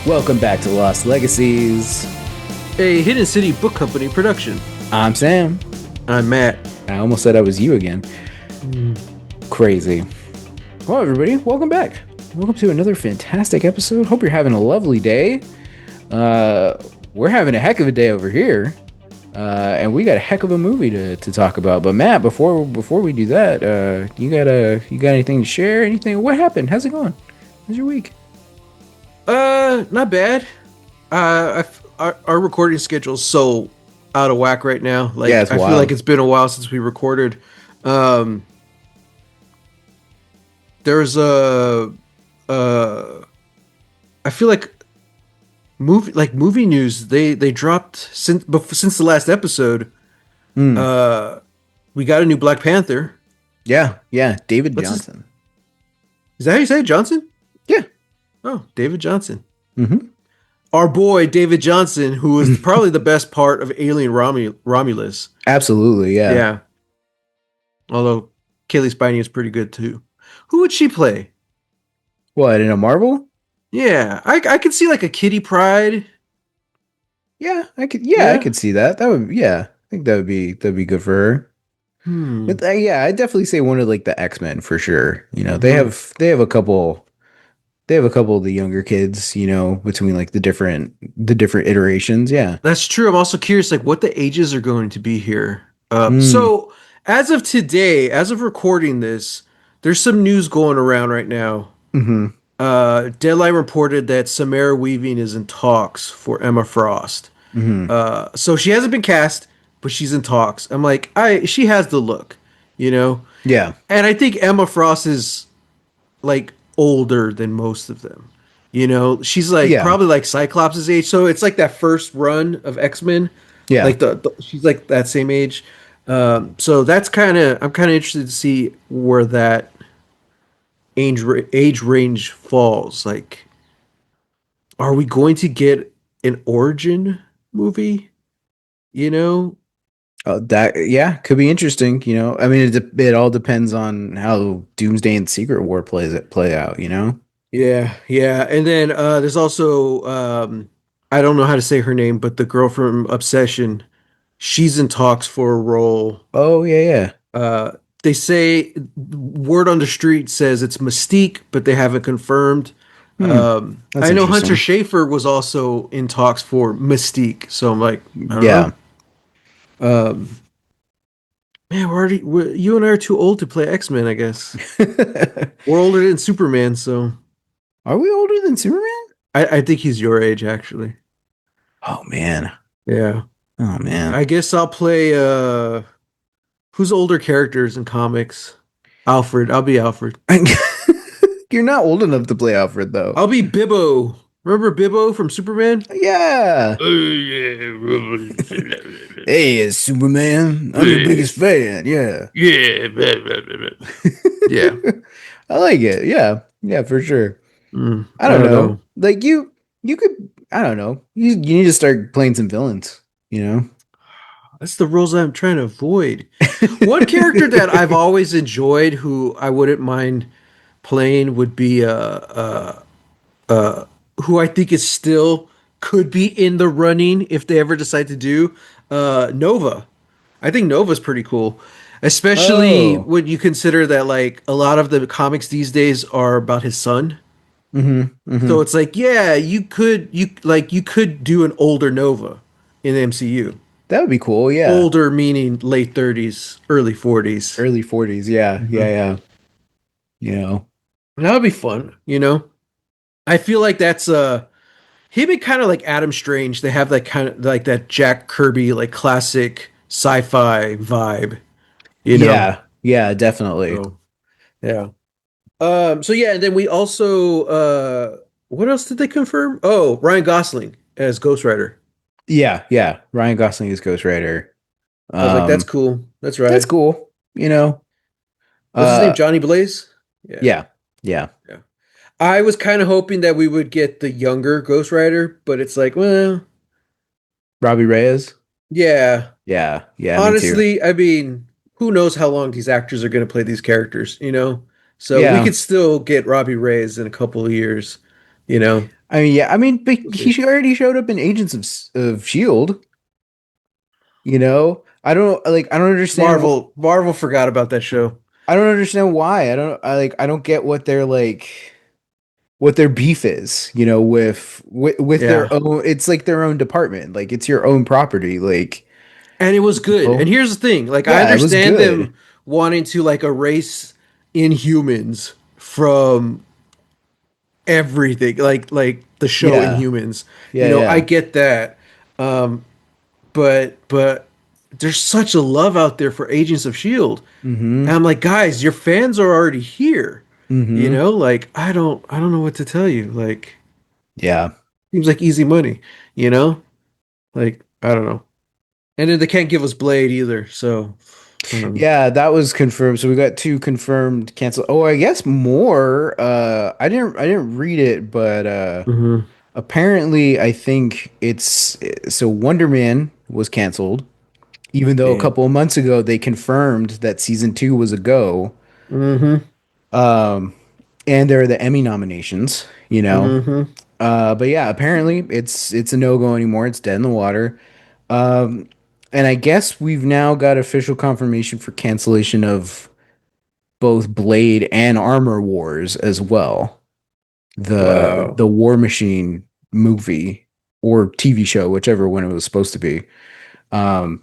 Welcome back to Lost Legacies. A Hidden City Book Company production. I'm Sam. I'm Matt. I almost said I was you again. Crazy. Well, everybody, welcome back. Welcome to another fantastic episode. Hope you're having a lovely day. We're having a heck of a day over here. And we got a heck of a movie to talk about. But Matt, before we do that, you got anything to share? Anything? What happened? How's it going? How's your week? Not bad. Our recording schedule's so out of whack right now. Like, Yeah, it's I feel wild. like it's been a while since we recorded. There's I feel like movie news. They dropped since the last episode. Mm. We got a new Black Panther. Yeah. David What's his- Johnson. Is that how you say it, Johnson? Yeah. Oh, David Johnson. Mm-hmm. Our boy David Johnson, who was probably the best part of Alien Romulus. Absolutely, yeah. Yeah. Although Kaylee Spiney is pretty good too. Who would she play? What, in a Marvel? Yeah, I could see like a Kitty Pryde. Yeah, I Yeah? could see that. I think that'd be good for her. But yeah, I'd definitely say one of like the X-Men for sure. You know, they have a couple of the younger kids, you know, between like the different iterations. Yeah. That's true. I'm also curious, like, what the ages are going to be here. Mm. So, as of today, as of recording this, there's some news going around right now. Mm-hmm. Deadline reported that Samara Weaving is in talks for Emma Frost. Mm-hmm. So she hasn't been cast, but she's in talks. I'm like, she has the look, you know? Yeah. And I think Emma Frost is like older than most of them. You know, she's like Yeah. probably like Cyclops' age. So it's like that first run of X-Men. Yeah. Like she's like that same age. So I'm kind of interested to see where that age range falls. Like, are we going to get an origin movie? You know? That yeah, could be interesting, you know. I mean it all depends on how Doomsday and Secret War play out, you know? Yeah. And then there's also I don't know how to say her name, but the girl from Obsession, she's in talks for a role. Oh, yeah. Uh they say word on the street says it's Mystique, but they haven't confirmed. Hmm. That's I know Hunter interesting. Schafer was also in talks for Mystique, so I'm like, I don't Yeah. know. Man, you and I are too old to play X-Men, I guess. We're older than Superman, so Are we older than Superman? I think he's your age, actually. Oh man. Yeah. Oh man. I guess I'll play who's older characters in comics? Alfred. I'll be Alfred. You're not old enough to play Alfred though. I'll be Bibbo. Remember Bibbo from Superman? Yeah. Hey, it's Superman. I'm your biggest fan. Yeah. Yeah. Yeah. I like it. Yeah. Yeah, for sure. I I don't don't know. know. Like you could I don't know. You need to start playing some villains, you know? That's the roles I'm trying to avoid. One character that I've always enjoyed, who I wouldn't mind playing, would be who I think is still could be in the running if they ever decide to do Nova. I think Nova's pretty cool, especially Oh. when you consider that like a lot of the comics these days are about his son. Mm-hmm. Mm-hmm. So it's like, yeah, you could do an older Nova in the MCU. That would be cool, yeah. Older meaning late 30s, early 40s. Early 40s, yeah. Mhm. Yeah. You know. That would be fun, you know? I feel like that's him and kind of like Adam Strange. They have like kind of like that Jack Kirby like classic sci-fi vibe, you know. Yeah. Yeah, definitely. So yeah. So yeah, and then we also what else did they confirm? Oh, Ryan Gosling as Ghost Rider. Yeah. Ryan Gosling is Ghost Rider. I was like, that's cool. That's right. That's cool. You know. What's his name? Uh Johnny Blaze? yeah. Yeah. Yeah. I was kind of hoping that we would get the younger Ghost Rider, but it's like, well, Robbie Reyes. yeah. Yeah, me too. Honestly, I mean, who knows how long these actors are going to play these characters, you know? So we Yeah. could still get Robbie Reyes in a couple of years, you know? I mean, yeah, I mean, but We'll he see. already showed up in Agents of Shield. You know, I don't understand. Marvel forgot about that show. I don't understand why. I don't get what their beef is. You know, with their Yeah. own. It's like their own department. Like it's your own property. Like And it was good. And oh here's the thing, like I yeah, it was understand good. them wanting to like erase Inhumans from everything, like the show Yeah, Inhumans. yeah, I yeah. get that. But there's such a love out there for Agents of Shield. And Mm-hmm. I'm like, guys, your fans are already here. Mm-hmm. Like I don't know what to tell you. Like Yeah. seems like easy money, you know? Like I don't know. And then they can't give us Blade either, so I don't know. Yeah, that was confirmed. So we got two confirmed cancel. Oh, I guess more. I didn't read it, but Hmm. apparently I think it's so Wonder Man was canceled, even though a Damn. couple of months ago they confirmed that season two was a go. Hmm. Um, and there are the Emmy nominations, you know. Hmm. But yeah, apparently it's a no-go anymore. It's dead in the water. Um, and I guess we've now got official confirmation for cancellation of both Blade and Armor Wars as well. Wow. The War Machine movie or TV show, whichever one it was supposed to be. Um,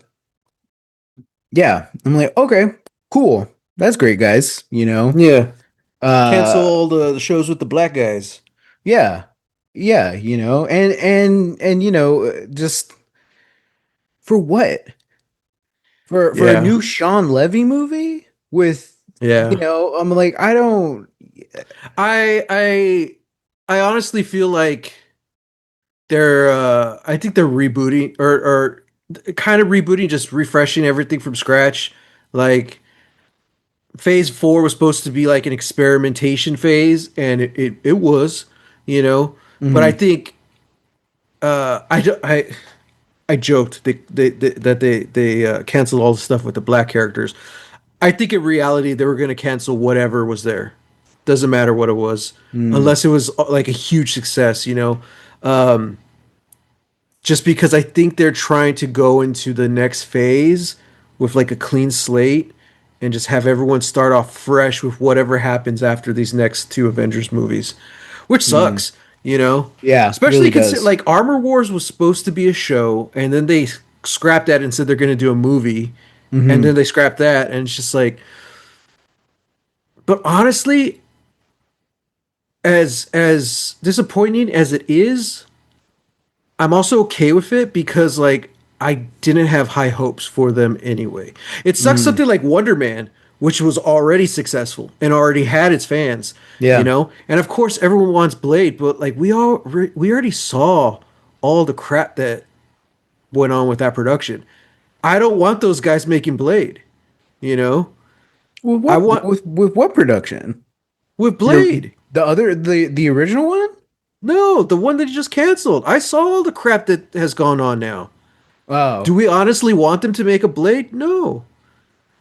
yeah, I'm like, okay, cool. That's great, guys. You know, Yeah. Cancel uh, all the shows with the black guys. yeah, yeah, you know, and you know, just for what? For a Yeah. new Sean Levy movie with, you Yeah. know, I'm like, I don't. I I I honestly feel like I think they're rebooting or kind of rebooting, just refreshing everything from scratch. Like phase 4 was supposed to be like an experimentation phase, and it was, you know. But I Mhm, think I joked that they canceled all the stuff with the black characters. I think in reality they were going to cancel whatever was there. Doesn't matter what it was, mm, unless it was like a huge success. Just because I think they're trying to go into the next phase with like a clean slate and just have everyone start off fresh with whatever happens after these next two Avengers movies, which mm. sucks. Yeah, Especially really consider does. like Armor Wars was supposed to be a show, and then they scrapped that and said they're going to do a movie, and Hmm. then they scrapped that, and it's just like. But honestly, as disappointing as it is, I'm also okay with it because like I didn't have high hopes for them anyway. It sucks Mm. something like Wonder Man, which was already successful and already had its fans, you Yeah. know? And of course everyone wants Blade, but like we already saw all the crap that went on with that production. I don't want those guys making Blade, you know? With I what want with what production? with The Blade. the original one? No, the one that you just canceled. I saw all the crap that has gone on now. Do Oh, we honestly want them to make a Blade? No.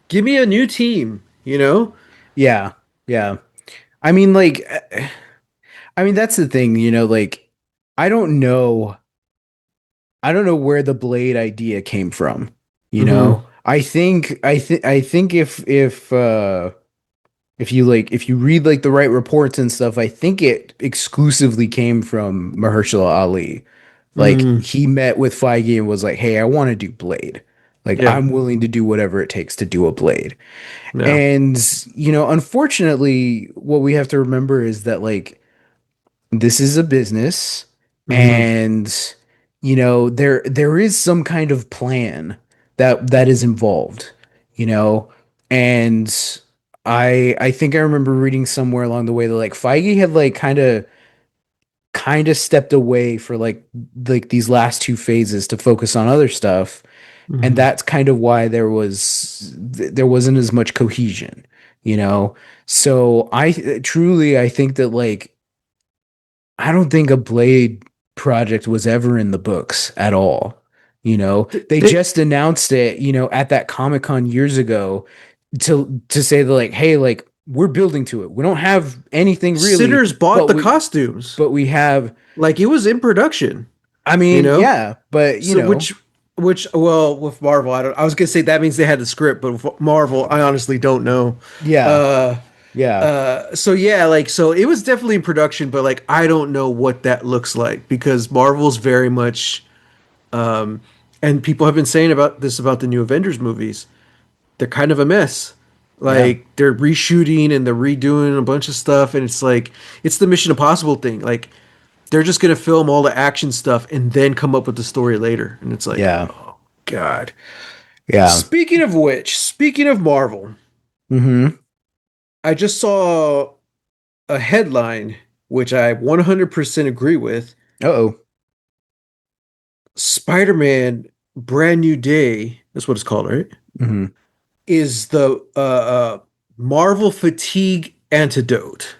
Give me a new team, you know? yeah. Yeah. I mean like I mean that's the thing, you know, like I don't know I don't know where the Blade idea came from. You Hmm. know? I think if you like if you read like the right reports and stuff, I think it exclusively came from Mahershala Ali. Like Hmm. he met with Feige and was like, "Hey, I want to do Blade. Like Yeah. I'm willing to do whatever it takes to do a Blade." No. And you know, unfortunately, what we have to remember is that like this is a business Hmm. and you know, there is some kind of plan that is involved, you know, and I think I remember reading somewhere along the way that like Feige had like kind of stepped away for like these last two phases to focus on other stuff, and Hmm. that's kind of why there wasn't as much cohesion, you know. So I think that like I don't think a Blade project was ever in the books at all. You know, they They, just announced it, you know, at that Comic-Con years ago to say that like, hey, like we're building to it. We don't have anything really, Sinners bought but the we costumes. but we have. Like it was in production, I you mean, know? yeah, but So which well with Marvel, I was gonna say that means they had the script, but with Marvel, I honestly don't know. yeah, Uh yeah, so yeah, like so it was definitely in production, but like I don't know what that looks like because Marvel's very much and people have been saying about this about the new Avengers movies. They're kind of a mess. yeah, Like they're reshooting and they're redoing a bunch of stuff, and it's like it's the Mission Impossible thing. Like they're just gonna film all the action stuff and then come up with the story later, and it's like, yeah, oh god. yeah. Speaking of which, speaking of Marvel, Mm-hmm. I just saw a headline which I 100% agree with. Uh-oh. Spider-Man Brand New Day, that's what it's called, right? Mm-hmm. Is the Marvel fatigue antidote.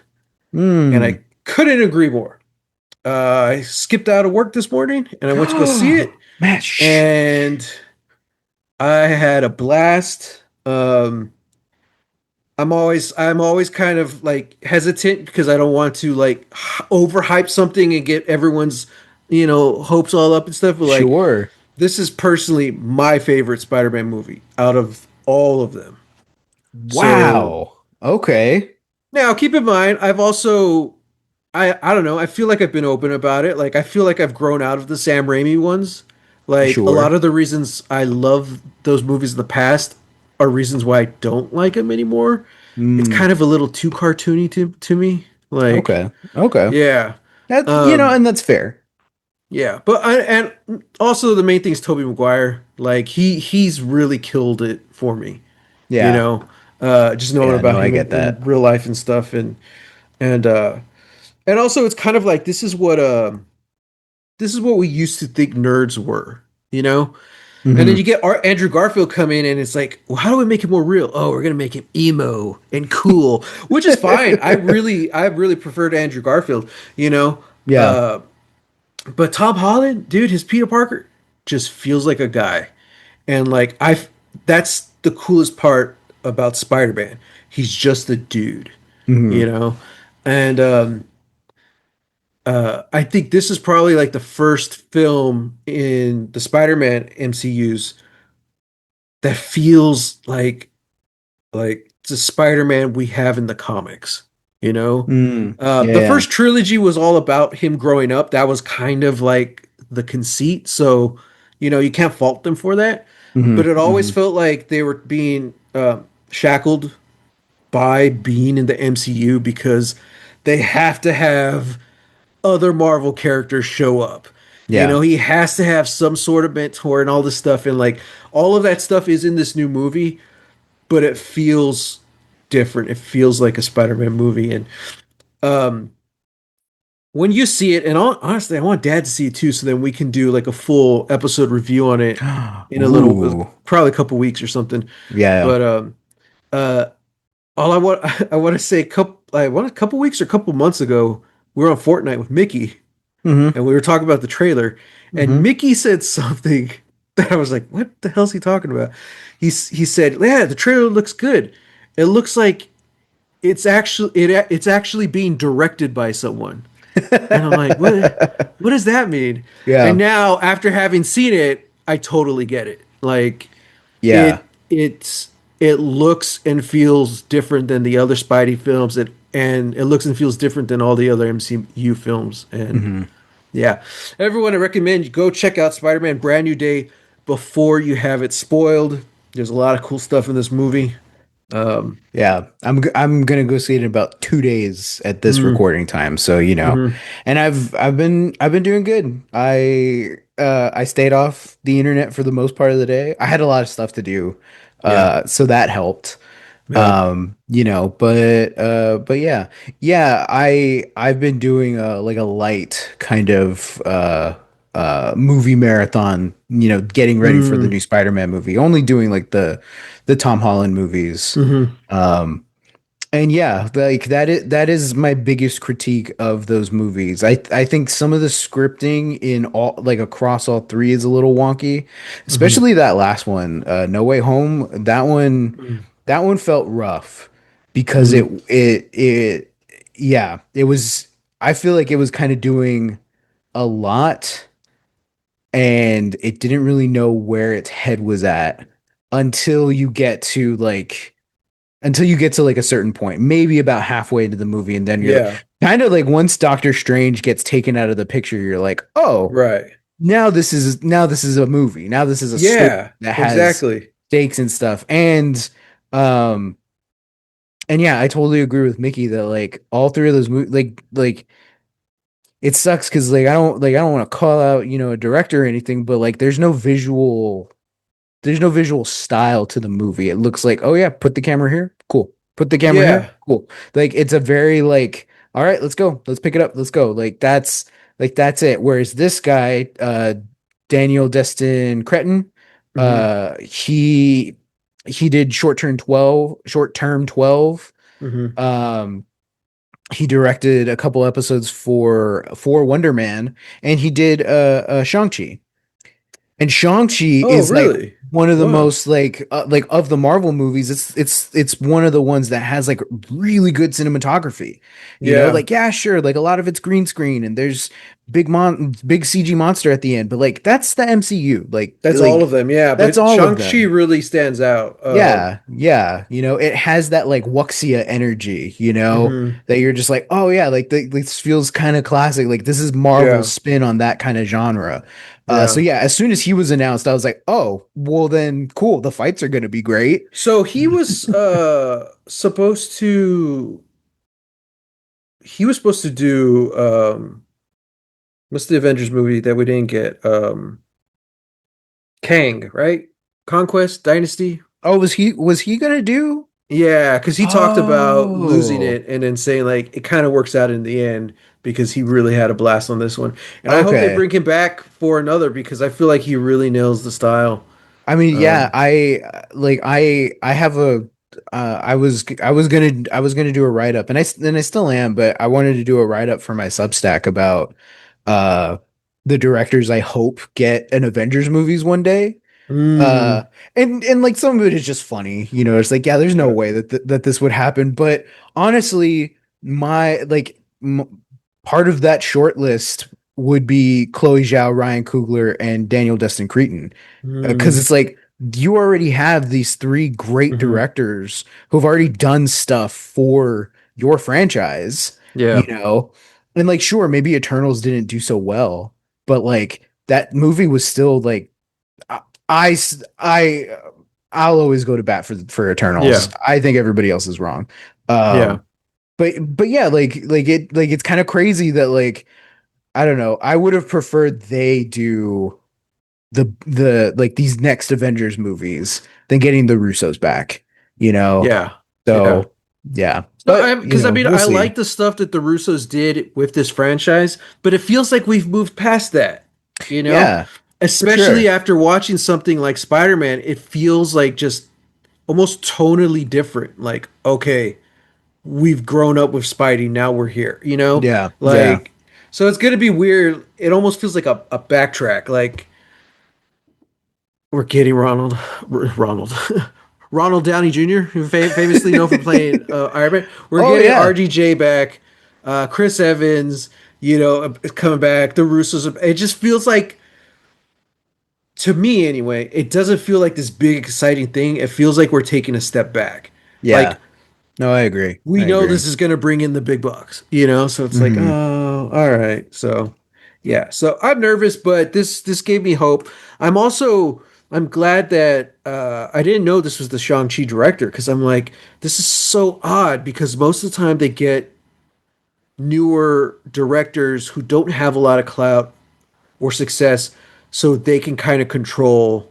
And I Mm. couldn't agree more. I skipped out of work this morning and I went to go see it, Matt, shh. and I had a blast. I'm always kind of like hesitant because I don't want to like overhype something and get everyone's hopes all up and stuff. But like Sure. this is personally my favorite Spider-Man movie out of all of them. So Wow. Okay. now keep in mind, I've also I don't know, I feel like I've been open about it. Like I feel like I've grown out of the Sam Raimi ones. Like a lot Sure. of the reasons I love those movies in the past are reasons why I don't like them anymore. It's Mm. kind of a little too cartoony to me. Like, Okay. Okay. yeah. That, Um and that's fair. yeah, but and also the main thing is Tobey Maguire. Like he's really killed it for me. You Yeah. know, just knowing Yeah, no, about I him get in that. real life and stuff, and also it's kind of like this is what we used to think nerds were, you know? And then Hmm. you get Andrew Garfield come in and it's like, well, how do we make it more real? Oh, we're gonna make him emo and cool, which is fine. I really preferred Andrew Garfield, you know. Yeah. Uh, but Tom Holland, dude, his Peter Parker just feels like a guy, and like that's the coolest part about Spider-Man. He's just a dude, you Hmm. know. And I think this is probably like the first film in the Spider-Man MCU's that feels like the Spider-Man we have in the comics, you know? Mm. Yeah, The yeah. first trilogy was all about him growing up. That was kind of like the conceit. So, you can't fault them for that. Hmm. But it always Hmm. felt like they were being shackled by being in the MCU because they have to have other Marvel characters show up. Yeah. He has to have some sort of mentor and all this stuff. And like all of that stuff is in this new movie, but it feels different. It feels like a Spider-Man movie. And when you see it, and honestly, I want Dad to see it too, so then we can do like a full episode review on it in a little, Ooh. probably a couple weeks or something. Yeah. But uh, all I want, I want to say, a couple weeks or a couple months ago, we were on Fortnite with Mickey, Hmm. and we were talking about the trailer, and Hmm. Mickey said something that I was like, "What the hell's he talking about?" He said, "Yeah, the trailer looks good. It looks like it's actually being directed by someone." And I'm like, "What? What does that mean?" And Yeah. now, after having seen it, I totally get it. Like Yeah. it looks and feels different than the other Spidey films, and it looks and feels different than all the other MCU films, and Hmm. yeah, everyone, I recommend you go check out Spider-Man Brand New Day before you have it spoiled. There's a lot of cool stuff in this movie. Um, Yeah, I'm gonna go see it in about 2 days at this mm, recording time. So mhm, and I've been doing good. I stayed off the internet for the most part of the day. I had a lot of stuff to do, yeah, so that helped. yeah, But yeah, yeah. I've been doing like a light kind of movie marathon. Getting ready for the mm, new Spider-Man movie. Only doing like the Tom Holland movies. mhm, Um, and yeah, like that is my biggest critique of those movies. I think some of the scripting in all like across all three is a little wonky, mhm, especially that last one, No Way Home. That one mm, that one felt rough. because Hmm. yeah, it was. I feel like it was kind of doing a lot, and it didn't really know where its head was at until you get to like a certain point, maybe about halfway into the movie, and then you're like, Yeah. kind of like once Doctor Strange gets taken out of the picture, you're like, oh, Right. now this is a movie. Now this is a story Yeah. that has Exactly. stakes and stuff. Um and yeah, I totally agree with Mickey that like all three of those movies like it sucks because I don't want to call out, a director or anything, but like there's no visual style to the movie. It looks like, oh yeah, put the camera here, cool. Put the camera here, Yeah. cool. Like it's a very like, all right, let's go, let's pick it up, let's go. Like that's it. Whereas this guy, Daniel Destin Cretin, Hmm. he did short term 12. Hmm. Um, he directed a couple episodes for Wonder Man, and he did Shang-Chi. And Shang-Chi Oh, is like really? one of the Wow. most like of the Marvel movies, it's one of the ones that has like really good cinematography. Yeah. Like yeah, sure, like a lot of it's green screen and there's big CG monster at the end, but like that's the MCU. Like That's all of them. Yeah, that's but all of Shang-Chi them. really stands out. Yeah, yeah. It has that like wuxia energy, Hmm. that you're just like, oh yeah, like this feels kind of classic. Like this is Marvel's Yeah. spin on that kind of genre. So Yeah. yeah, as soon as he was announced, I was like, oh, well then cool. The fights are gonna be great. So he was supposed to do what's the Avengers movie that we didn't get? Kang, right? Conquest Dynasty. Oh, was he gonna do? Yeah, because he talked about losing Oh, it and then saying like it kind of works out in the end because he really had a blast on this one. And I hope they okay. bring him back for another because I feel like he really nails the style. I mean, yeah, Um, I have a I was gonna do a write up, and I still am, but I wanted to do a write up for my Substack about uh the directors I hope get an Avengers movies one day. Uh mm, and like some of it is just funny, it's like yeah, there's no yeah. way that this would happen, but honestly, my like part of that short list would be Chloe Zhao, Ryan Coogler, and Daniel Destin Cretton, because Mm, it's like you already have these three great hmm. directors who've already done stuff for your franchise, you Yeah. know? And like, sure, maybe Eternals didn't do so well, but like that movie was still like, I, I, I I'll always go to bat for Eternals. Yeah. I think everybody else is wrong. Yeah. Um, but yeah, like it's kind of crazy that like I don't know. I would have preferred they do the like these next Avengers movies than getting the Russos back, you know. Yeah. Yeah. So yeah, No, but because I mean, we'll I see. like the stuff that the Russos did with this franchise, but it feels like we've moved past that, you know? Yeah, for Especially sure. after watching something like Spider-Man, it feels like just almost tonally different. Like, okay, we've grown up with Spidey, now we're here, you know? Yeah, yeah. Like, so it's gonna be weird. It almost feels like a backtrack. Like, we're getting Ronald. Ronald Downey Jr., who famously known for playing Iron Man. We're Oh getting yeah, RDJ back, Chris Evans, is coming back. The Russos. It just feels like, to me anyway, it doesn't feel like this big exciting thing. It feels like we're taking a step back. yeah. Like No, I agree. I we know agree. this is going to bring in the big bucks. So it's like, Hmm. oh, all right. So yeah, so I'm nervous, but this gave me hope. I'm glad that I didn't know this was the Shang-Chi director because I'm like, this is so odd because most of the time they get newer directors who don't have a lot of clout or success, so they can kind of control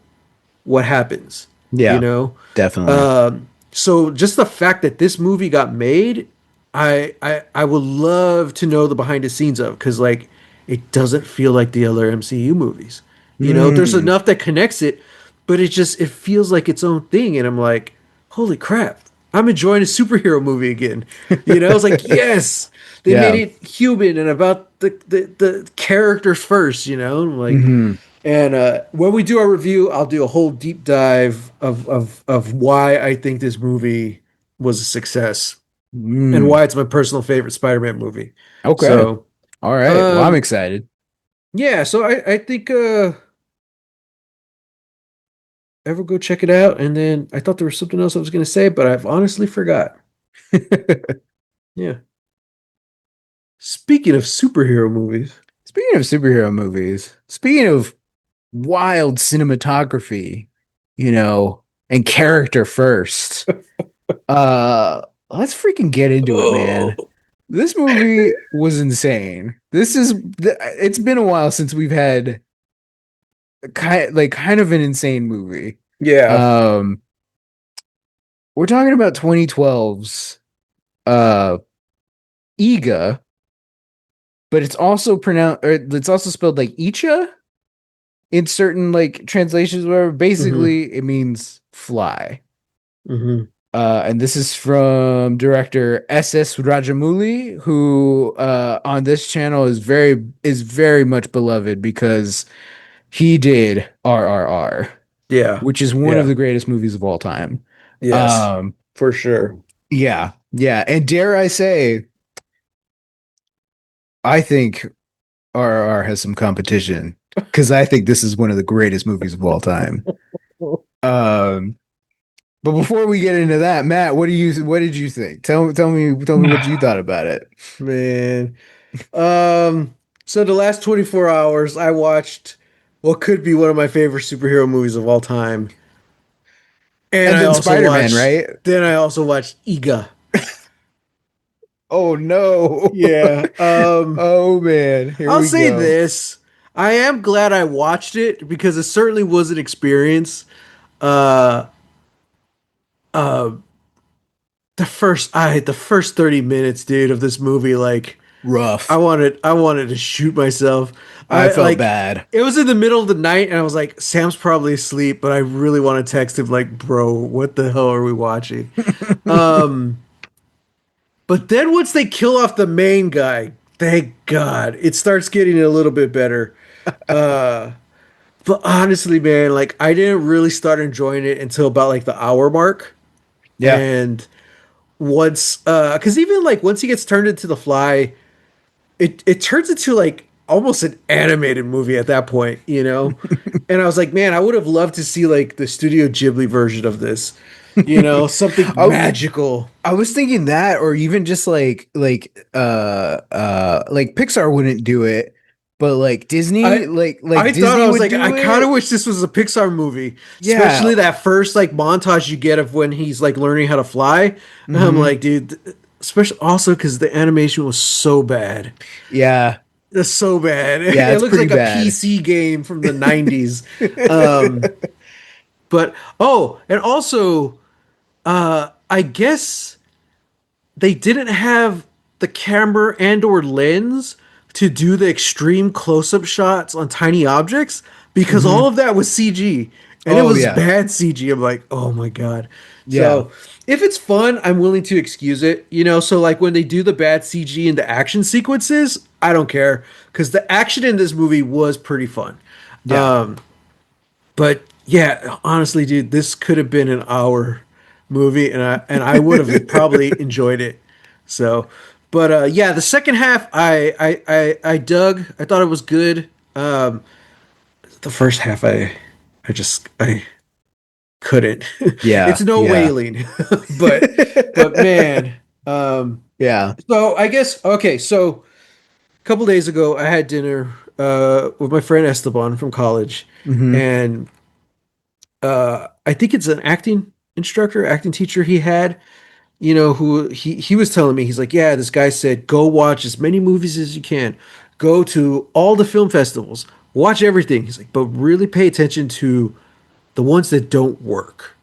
what happens, you Yeah, know? definitely. So just the fact that this movie got made, I would love to know the behind the scenes of because like it doesn't feel like the other MCU movies. There's Mm. enough that connects it, but it feels like its own thing, and I'm like, holy crap, I'm enjoying a superhero movie again. It's like yes, they made Yeah. it human and about the characters first. I'm like, Hmm. and when we do our review, I'll do a whole deep dive of why I think this movie was a success and Mm, why it's my personal favorite Spider-Man movie. okay. So, All right. Well, I'm um, excited. yeah, so I think ever go check it out. And then I thought there was something else I was going to say, but I've honestly forgot. Yeah. Speaking of superhero movies, Speaking of superhero movies, speaking of wild cinematography, and character first, let's freaking get into it, man. oh This movie was insane. It's been a while since we've had kind of an insane movie. yeah, Um, we're talking about 2012's uh Eega, but it's also spelled like Icha in certain like translations, where hmm basically it means fly. hmm And this is from director S.S. Rajamouli, who on this channel is very much beloved because he did RRR, yeah, which is one of yeah, the greatest movies of all time. yes, Um, for sure. yeah, yeah, and dare I say, I think RRR has some competition because I think this is one of the greatest movies of all time. Um, but before we get into that, Matt, what did you think? Tell me what you thought about it. Man. So the last 24 hours, I watched what could be one of my favorite superhero movies of all time. And And I then also Spider-Man, watched, right? then I also watched Eega. Oh no. Yeah. Oh man, here I'll we say go. this. I am glad I watched it because it certainly was an experience. Uh, uh, the first 30 minutes, dude, of this movie, like I Rough. wanted I wanted to shoot myself. I I felt like bad. it was in the middle of the night and I was like, Sam's probably asleep, but I really want to text him like, bro, what the hell are we watching? Um, but then once they kill off the main guy, thank God, it starts getting a little bit better. Uh, but honestly, man, like I didn't really start enjoying it until about like the hour mark. Yeah. And once because even like once he gets turned into the fly, it turns into like almost an animated movie at that point, you know? And I was like, man, I would have loved to see like the Studio Ghibli version of this, something I, magical. I was thinking that, or even just like Pixar wouldn't do it, but like Disney, I like I thought Disney I was would like, I do kind of it. wish this was a Pixar movie, Yeah. especially that first like montage you get of when he's like learning how to fly. And I'm Hmm. like, dude, especially also because the animation was so bad. Yeah. It's so bad. Yeah, It it's looks pretty like a bad. PC game from the 90s. Um, but oh, and also I guess they didn't have the camera and or lens to do the extreme close-up shots on tiny objects because all Hmm. of that was CG and it Oh was yeah. bad CG. I'm like, "Oh my God." Yeah. So, if it's fun, I'm willing to excuse it, so like when they do the bad CG in the action sequences, I don't care cuz the action in this movie was pretty fun. Yeah. But yeah, honestly, dude, this could have been an hour movie, and I would have probably enjoyed it. So, but yeah, the second half I dug. I thought it was good. The first half I couldn't. It's Yeah. no Yeah. wailing, but man. Yeah. So I guess okay. So a couple days ago, I had dinner with my friend Esteban from college, Hmm. and I think it's an acting instructor, acting teacher he had, who he was telling me, he's like, yeah, this guy said, go watch as many movies as you can, go to all the film festivals, watch everything. He's like, but really pay attention to the ones that don't work,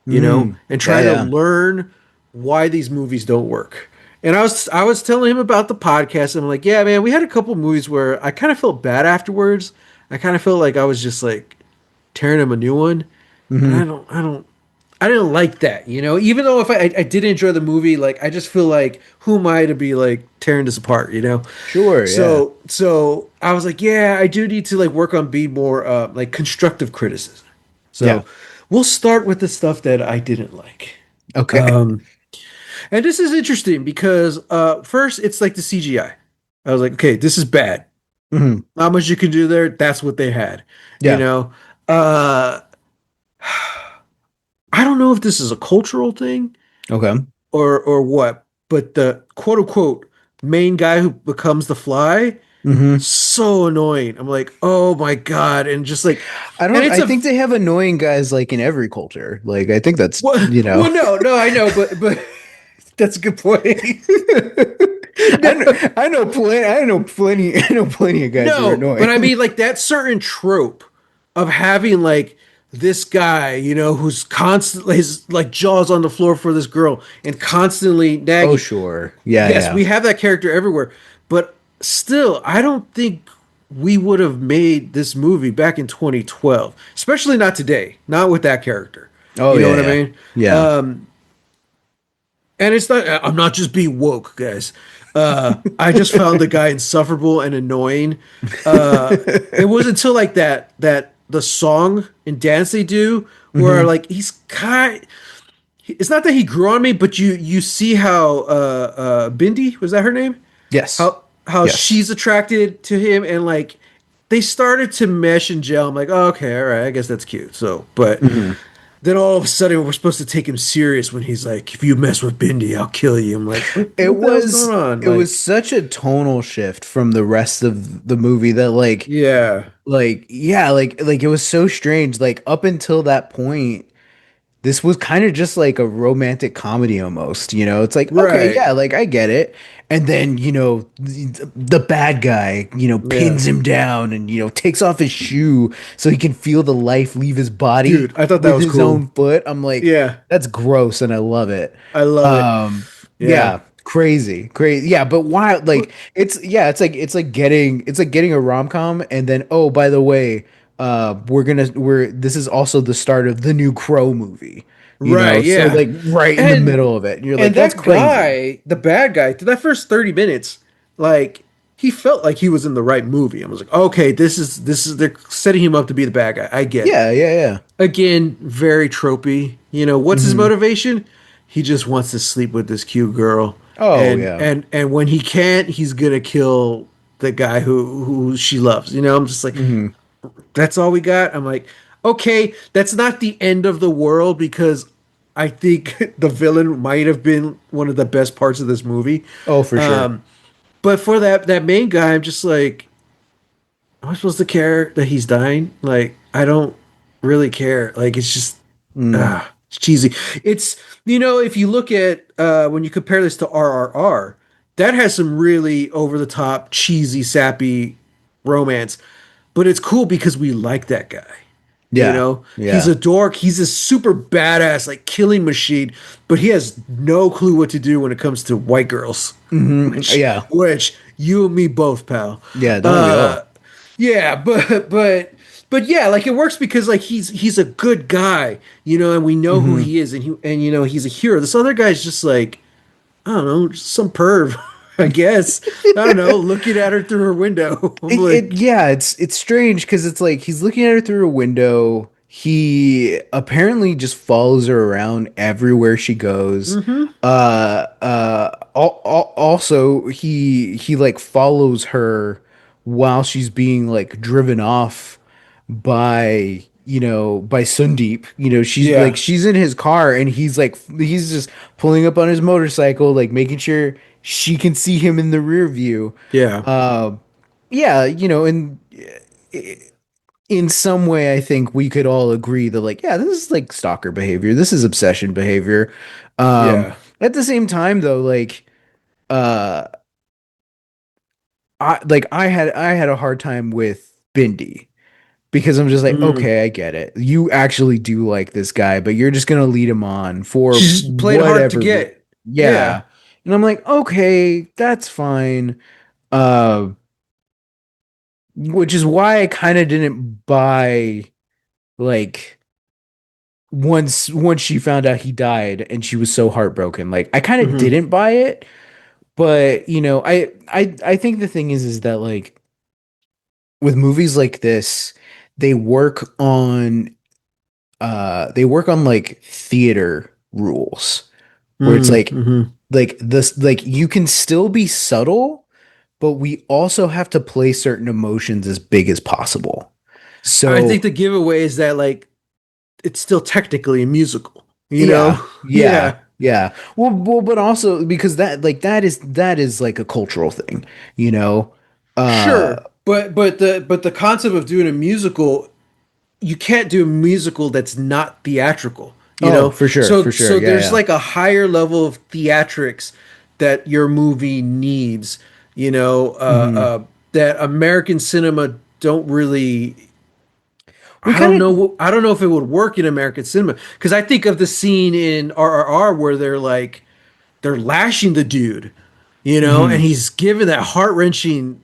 Mm. and Yeah. try to Yeah. learn why these movies don't work. And I was telling him about the podcast, and I'm like, yeah, man, we had a couple movies where I kind of felt bad afterwards. I kind of felt like I was just like tearing him a new one. And Hmm. I didn't like that, Even though if I did enjoy the movie, like I just feel like who am I to be like tearing this apart? Sure. Yeah. So I was like, yeah, I do need to like work on being more like constructive criticism. Yeah. So we'll start with the stuff that I didn't like. Okay. Um, And this is interesting because first it's like the CGI. I was like, okay, this is bad. Hmm. Not much you can do there. That's what they had. You Yeah. know, uh, I don't know if this is a cultural thing Okay. or what, but the quote unquote main guy who becomes the Fly, Hmm. so annoying. I'm like, oh my God, and just like, I and don't. it's I a think they have annoying guys like in every culture. Like I think that's well, you know. well, no, I know, but that's a good point. I No, know. I know plenty. I know plenty. I know plenty of guys who are no, but I annoying. mean, like that certain trope of having like this guy, who's constantly his like jaws on the floor for this girl and constantly Oh nagging. sure. Yeah. Yes, Yeah. we have that character everywhere, but still, I don't think we would have made this movie back in 2012, especially not today, not with that character. Oh You know yeah. what I Yeah. mean? Yeah. Um, and it's not, I'm not just being woke, guys. I just found the guy insufferable and annoying. Uh, it was until like that the song and dance they do where Hmm. like he's kind. It's not that he grew on me, but you see how Bindi, was that her name? Yes. How Yes. she's attracted to him, and like they started to mesh and gel. I'm like, oh, okay, all right, I guess that's cute. So, but Hmm. then all of a sudden we're supposed to take him serious when he's like, if you mess with Bindi, I'll kill you. I'm like, It what the hell's going was. on? It Like, was such a tonal shift from the rest of the movie that yeah, yeah, like it was so strange. Like up until that point, this was kind of just like a romantic comedy almost, you know? It's like, okay, right, yeah, like I get it. And then, the bad guy, yeah, pins him down and, takes off his shoe so he can feel the life leave his body dude, I thought that with was his cool. own foot. I'm like, Yeah, that's gross and I love it. I love it. Yeah, Yeah, crazy, crazy. Yeah, but why but like it's like getting a rom-com and then oh, by the way, we're this is also the start of the new Crow movie, right, So yeah, like right in the and middle of it. And you're like, and that's that crazy. guy, the bad guy, to that first 30 minutes, like he felt like he was in the right movie. I was like, okay, this is they're setting him up to be the bad guy. I get it. Yeah, yeah, yeah. Again, very tropey. What's his Hmm. motivation? He just wants to sleep with this cute girl. Oh And yeah. and and when he can't, he's gonna kill the guy who she loves. I'm just like, Hmm. that's all we got. I'm like, okay, that's not the end of the world because I think the villain might have been one of the best parts of this movie. Oh, for sure. Um, but for that main guy, I'm just like, am I supposed to care that he's dying? Like, I don't really care. Like, it's just Mm. it's cheesy. It's if you look at when you compare this to RRR, that has some really over the top, cheesy, sappy romance. But it's cool because we like that guy. Yeah. He's Yeah. a dork. He's a super badass, like killing machine, but he has no clue what to do when it comes to white girls, Hmm. which Yeah. which you and me both, pal. Yeah, don't we Uh, all? yeah, but yeah, like it works because like he's a good guy, and we know who Hmm. he is, and he's a hero. This other guy's just like, I don't know, just some perv, I guess. I don't know, looking at her through her window. I'm like, Yeah, it's strange because it's like he's looking at her through a window. He apparently just follows her around everywhere she goes. mm-hmm, Also he like follows her while she's being like driven off by Sundeep. yeah, She's in his car and he's just pulling up on his motorcycle, like making sure she can see him in the rear view. yeah. Yeah, and in some way, I think we could all agree that, like, yeah, this is like stalker behavior. This is obsession behavior. Yeah. At the same time, though, uh, I had a hard time with Bindi because I'm just like, Mm. okay, I get it. You actually do like this guy, but you're just gonna lead him on for She's playing hard to whatever. get. Yeah, Yeah. and I'm like, okay, that's fine. Uh, which is why I kind of didn't buy like once she found out he died and she was so heartbroken. Like I kind of Hmm. didn't buy it, but I think the thing is that like with movies like this, they work on they work on like theater rules where it's Mm-hmm. like this, like you can still be subtle, but we also have to play certain emotions as big as possible. I think So the giveaway is that like it's still technically a musical, you yeah, know? yeah, Yeah. yeah. But also because that is like a cultural thing, you know. Uh, Sure. But the concept of doing a musical, you can't do a musical that's not theatrical, you oh, know? for So sure, so yeah, there's yeah. like a higher level of theatrics that your movie needs, you know, Hmm. that American cinema don't really. We I don't kind of, know. I don't know if it would work in American cinema because I think of the scene in RRR where they're lashing the dude, you know, and hmm he's giving that heart wrenching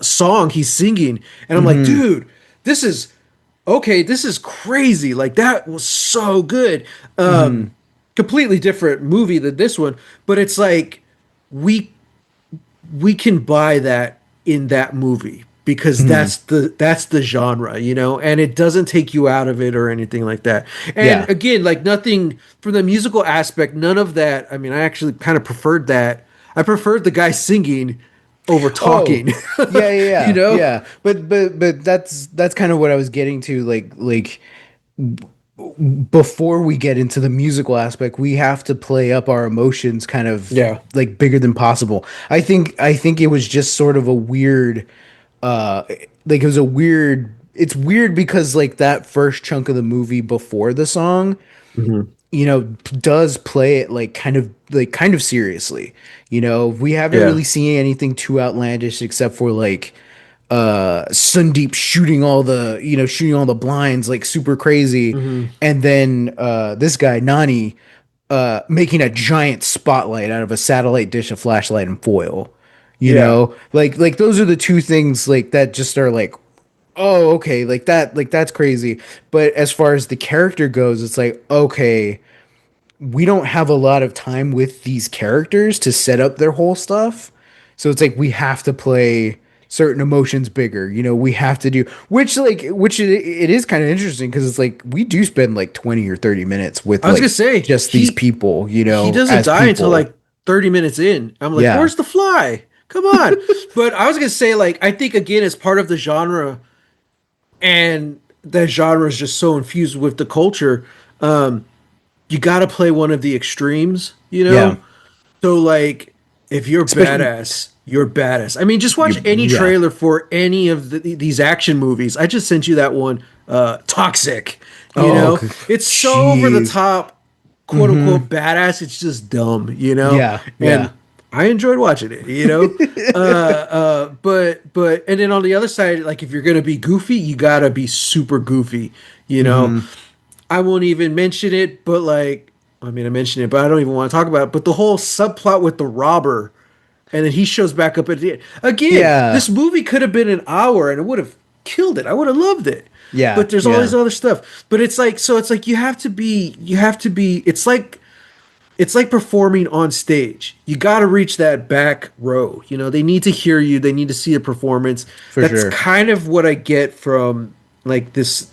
song he's singing, and I'm like, hmm dude, this is okay. This is crazy. Like that was so good. hmm Completely different movie than this one, but it's like we we can buy that in that movie because hmm that's the genre, you know, and it doesn't take you out of it or anything like that. And yeah. again, like nothing from the musical aspect, none of that. I mean, I actually kind of preferred that. I preferred the guy singing over Oh, talking, yeah, yeah, you yeah, know? yeah. But that's kind of what I was getting to. Like before we get into the musical aspect, we have to play up our emotions kind of Yeah. like bigger than possible. I think it was just sort of a weird uh like it was a weird it's weird because like that first chunk of the movie before the song, Hmm. you know, does play it like kind of seriously. You know, we haven't Yeah. really seen anything too outlandish except for like Sundeep shooting all the, you know, shooting all the blinds like super crazy, Hmm. and then this guy Nani making a giant spotlight out of a satellite dish, a flashlight, and foil. You Yeah. know, like those are the two things like that just are like, oh, okay, like that's crazy. But as far as the character goes, it's like, okay, we don't have a lot of time with these characters to set up their whole stuff. So it's like we have to play certain emotions bigger. You know, we have to do which it is kind of interesting because it's like we do spend like 20 or 30 minutes with I was gonna like say just these people, you he know, doesn't as die until people. like 30 minutes in. I'm like, Yeah. where's the fly? Come on. But I was gonna say, like, I think again, as part of the genre, and that genre is just so infused with the culture, you got to play one of the extremes, you Yeah. know? So, like, if you're Especially badass, you're badass. I mean, just watch any yeah. trailer for any of these action movies. I just sent you that one, Toxic. You Oh, know, it's so over the jeez. top, quote Mm-hmm. unquote badass. It's just dumb, you know? Yeah. Yeah. And I enjoyed watching it, you know? But, and then on the other side, like, if you're going to be goofy, you got to be super goofy, you know? Mm-hmm. I won't even mention it, but like, I mean, I mentioned it, but I don't even want to talk about it. But the whole subplot with the robber, and then he shows back up at the end. Again, Yeah. this movie could have been an hour and it would have killed it. I would have loved it. Yeah. But there's all Yeah. this other stuff. But it's like, so it's like you have to be, it's like performing on stage. You got to reach that back row. You know, they need to hear you. They need to see a performance. For That's sure. kind of what I get from like this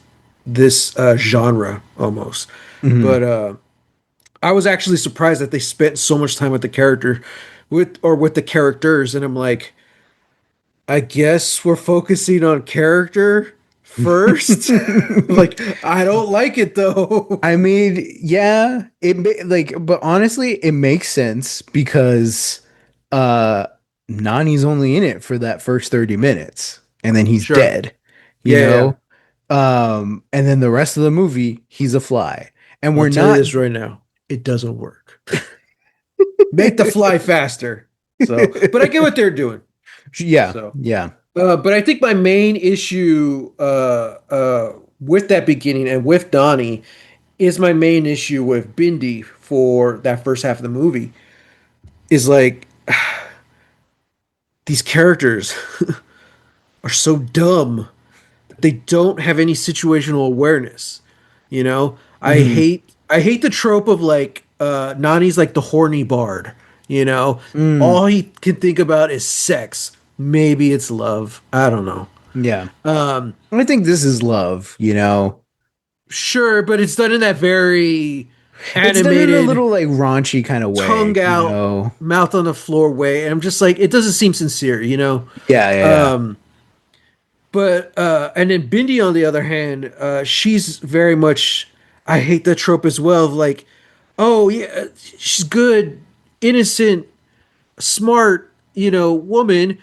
genre almost. Mm-hmm. But I was actually surprised that they spent so much time with the character, with the characters, and I'm like, I guess we're focusing on character first. Like, I don't like it though. I mean, yeah, like, but honestly, it makes sense because uh Nani's only in it for that first 30 minutes and then he's Sure. dead, you Yeah, yeah, yeah. know? And then the rest of the movie, he's a fly. And I'll we're tell you not this right now. It doesn't work. Make the fly faster. So, but I get what they're doing. yeah, So, yeah. but I think my main issue with that beginning and with Donnie is my main issue with Bindi for that first half of the movie is like these characters are so dumb that they don't have any situational awareness. You know, Hmm. I hate the trope of like Nani's like the horny bard. You know, Mm, all he can think about is sex. Maybe it's love. I don't know. yeah. I think this is love, you know? Sure, but it's done in that very. It's done in a animated, little like raunchy kind of way, tongue you out, know. mouth on the floor way. And I'm just like, it doesn't seem sincere, you know? Yeah, yeah, yeah. Um, but and then Bindi on the other hand, she's very much I hate the trope as well of like, oh yeah, she's good, innocent, smart, you know, woman,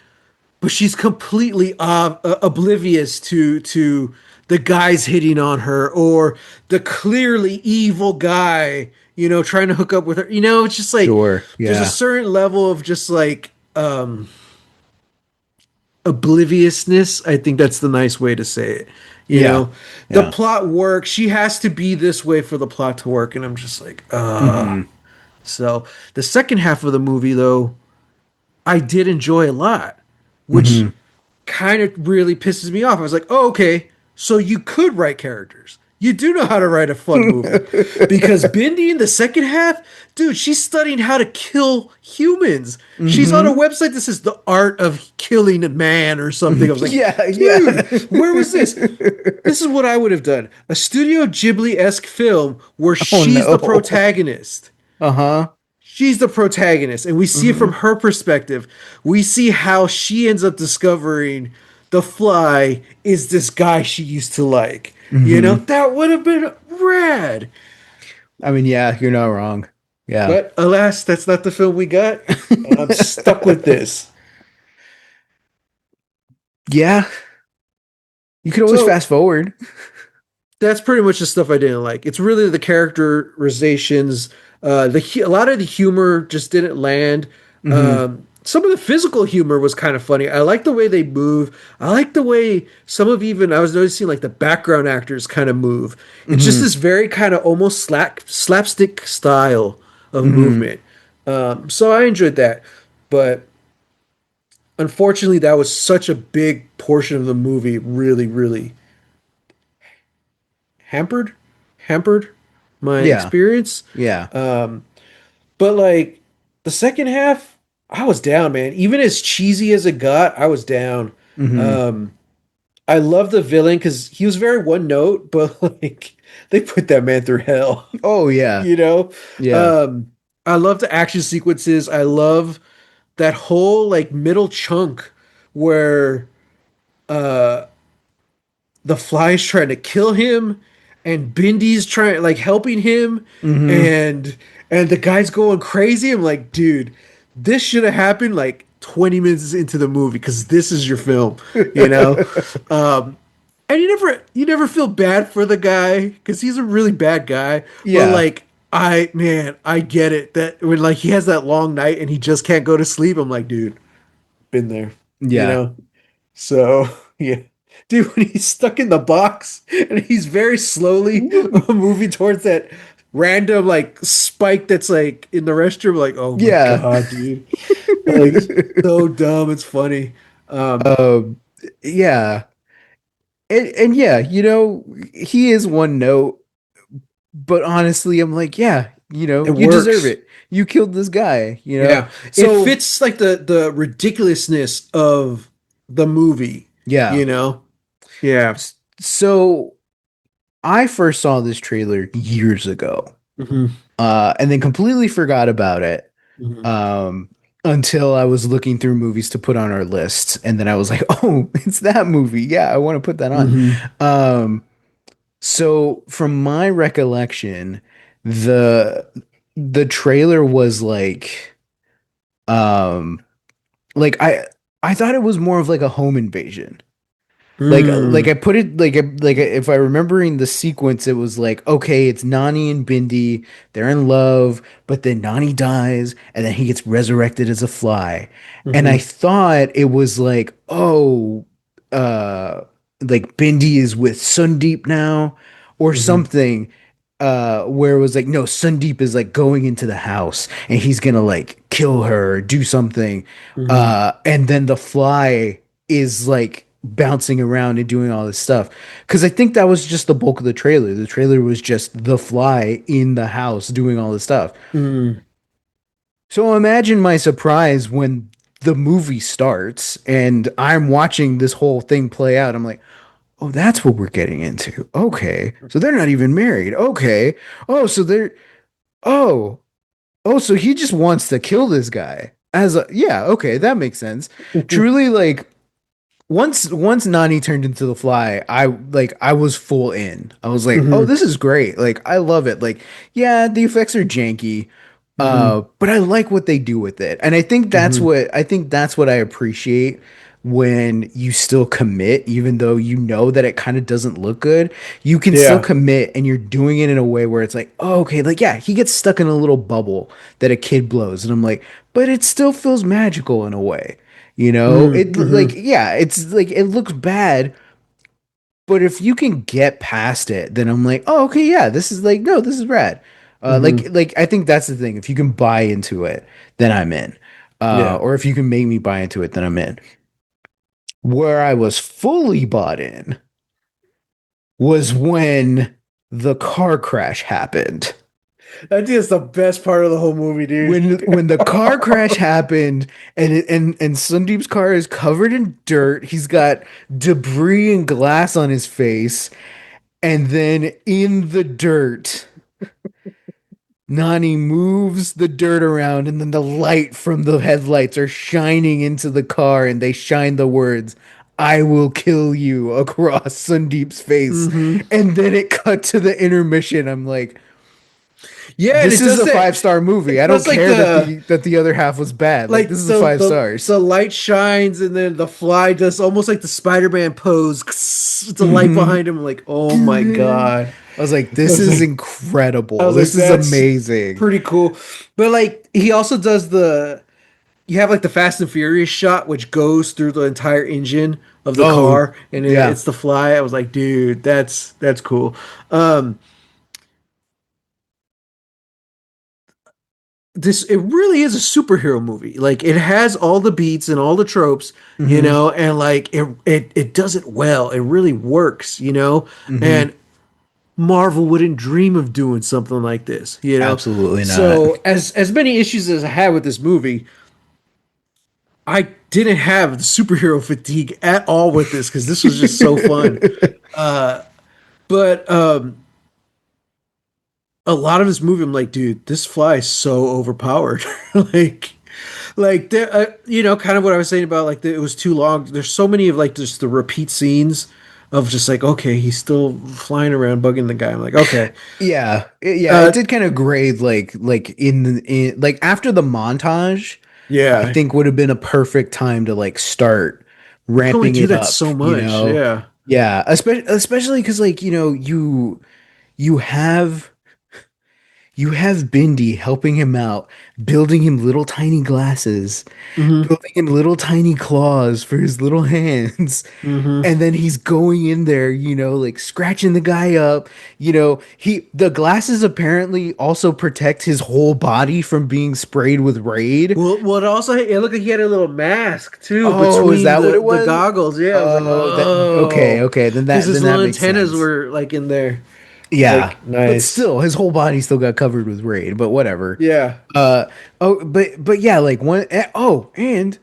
but she's completely oblivious to the guys hitting on her or the clearly evil guy, you know, trying to hook up with her. You know, it's just like Sure. there's a Yeah. certain level of just like obliviousness. I think that's the nice way to say it. You Yeah. know, the Yeah. plot works. She has to be this way for the plot to work, and I'm just like, Hmm. So the second half of the movie, though, I did enjoy a lot, which Hmm. kind of really pisses me off. I was like, oh, okay, so you could write characters. You do know how to write a fun movie. Because Bindi in the second half, dude, she's studying how to kill humans. She's on a Hmm. website that says the art of killing a man or something. I was like, Yeah, dude, yeah. where was this? This is what I would have done. A Studio Ghibli-esque film where Oh she's the no. protagonist. Uh-huh. She's the protagonist, and we see it from Hmm. her perspective. We see how she ends up discovering the fly is this guy she used to like. You know, Hmm. that would have been rad. I mean, yeah, you're not wrong. Yeah. But alas, that's not the film we got, and I'm stuck with this. Yeah, you could always So fast forward. that's pretty much the stuff I didn't like. It's really the characterizations. A lot of the humor just didn't land. Hmm. Some of the physical humor was kind of funny. I like the way they move. I like the way some of even I was noticing like the background actors kind of move. It's just Hmm. this very kind of almost slapstick style of Hmm. movement. So I enjoyed that, but unfortunately, that was such a big portion of the movie. Really, really hampered my Yeah. experience. Yeah. But like the second half, I was down, man. Even as cheesy as it got, I was down. Hmm. Um, I love the villain because he was very one note, but like they put that man through hell, Oh yeah. you know. Yeah. Um, I love the action sequences. I love that whole like middle chunk where uh the fly's trying to kill him and Bindi's trying like helping him Hmm. and the guy's going crazy. I'm like, dude, this should have happened like 20 minutes into the movie because this is your film, you know? Um and you never feel bad for the guy because he's a really bad guy. But Yeah. like I get it that when like he has that long night and he just can't go to sleep, I'm like, dude, been there, you Yeah. know? So yeah, dude, when he's stuck in the box and he's very slowly moving towards that random like spike that's like in the restroom, like oh my Yeah. god, dude, like so dumb. It's funny. Um, um, yeah. And yeah, he is one note, but honestly, I'm like, yeah, it you deserve works. it. You killed this guy, you know? Yeah, it So, fits like the ridiculousness of the movie. yeah. You know? Yeah. So I first saw this trailer years ago, Hmm. and then completely forgot about it. Hmm. Um, until I was looking through movies to put on our list, and then I was like, "Oh, it's that movie. Yeah, I want to put that on." Hmm. Um, so from my recollection, the the trailer was um, like I thought it was more of like a home invasion. Like I put it if I remembering the sequence, it was like, okay, it's Nani and Bindi, they're in love, but then Nani dies, and then he gets resurrected as a fly. And I Hmm. thought it was like, oh, uh, like Bindi is with Sundeep now, or Hmm. something. Where it was like, no, Sundeep is like going into the house and he's gonna like kill her or do something. Hmm. And then the fly is like bouncing around and doing all this stuff. Because I think that was just the bulk of the trailer. The trailer was just the fly in the house doing all this stuff. Hmm. So imagine my surprise when the movie starts and I'm watching this whole thing play out. I'm like, oh, that's what we're getting into. Okay. So they're not even married. Okay. Oh, so they're Oh, oh, so he just wants to kill this guy. Yeah, okay, that makes sense. Truly, like once Nani turned into the fly, I was full in. I was like, oh, Hmm. this is great. Like I love it. Like, yeah, the effects are janky, Hmm. but I like what they do with it. And Hmm. I think that's what I appreciate when you still commit, even though you know that it kind of doesn't look good. You can still Yeah. commit and you're doing it in a way where it's like, oh, okay, like yeah, he gets stuck in a little bubble that a kid blows. And I'm like, but it still feels magical in a way. You know, Hmm. it like Hmm. yeah, it's like it looks bad, but if you can get past it, then I'm like, oh, okay, yeah, this is like no, this is rad. Hmm. Like I think that's the thing. If you can buy into it, then I'm in. Yeah. Or if you can make me buy into it, then I'm in. Where I was fully bought in was when the car crash happened. I think it's the best part of the whole movie, dude. When the car crash happened and Sundeep's car is covered in dirt, he's got debris and glass on his face, and then in the dirt, Nani moves the dirt around, and then the light from the headlights are shining into the car, and they shine the words, "I will kill you" across Sundeep's face. Hmm. And then it cut to the intermission. I'm like, Yeah, and this it is does a that. 5-star movie. It I don't does like care that the other half was bad. Like this is the five stars. the light shines and then the fly does almost like the Spider-Man pose. It's a light Hmm. behind him. I'm like, oh my god. I was like, I this was is like, I incredible. was like, This is that's amazing. pretty cool. But like, he also does the you have like the Fast and Furious shot, which goes through the entire engine of the Oh, car, and yeah. it's the fly. I was like, dude, that's cool. Um, this it really is a superhero movie. Like it has all the beats and all the tropes, Hmm. and like it does it well. It really works. Hmm. And Marvel wouldn't dream of doing something like this. Absolutely not. So as many issues as I had with this movie, I didn't have the superhero fatigue at all with this because this was just so fun. But a lot of this movie, I'm like, dude, this fly is so overpowered. like kind of what I was saying about like it was too long. There's so many of like just the repeat scenes of just like, okay, he's still flying around bugging the guy. I'm like, okay, Yeah, it uh, did kind of grade like in like after the montage, I yeah, think would have been a perfect time to like start you can only ramping do it that up, so you much. know? Yeah. Yeah, especially because like, you have you have Bindi helping him out, building him little tiny glasses, Hmm. building him little tiny claws for his little hands. Hmm. And then he's going in there, like scratching the guy up. The glasses apparently also protect his whole body from being sprayed with Raid. Well, it looked like he had a little mask too Oh, is between that what it the was? goggles. Yeah, I was like, Oh, that okay, oh, okay. because his Then little that makes antennas sense. were like in there. I was Yeah, like, but nice. still, his whole body still got covered with Raid. But whatever. Yeah. Uh, but yeah, like and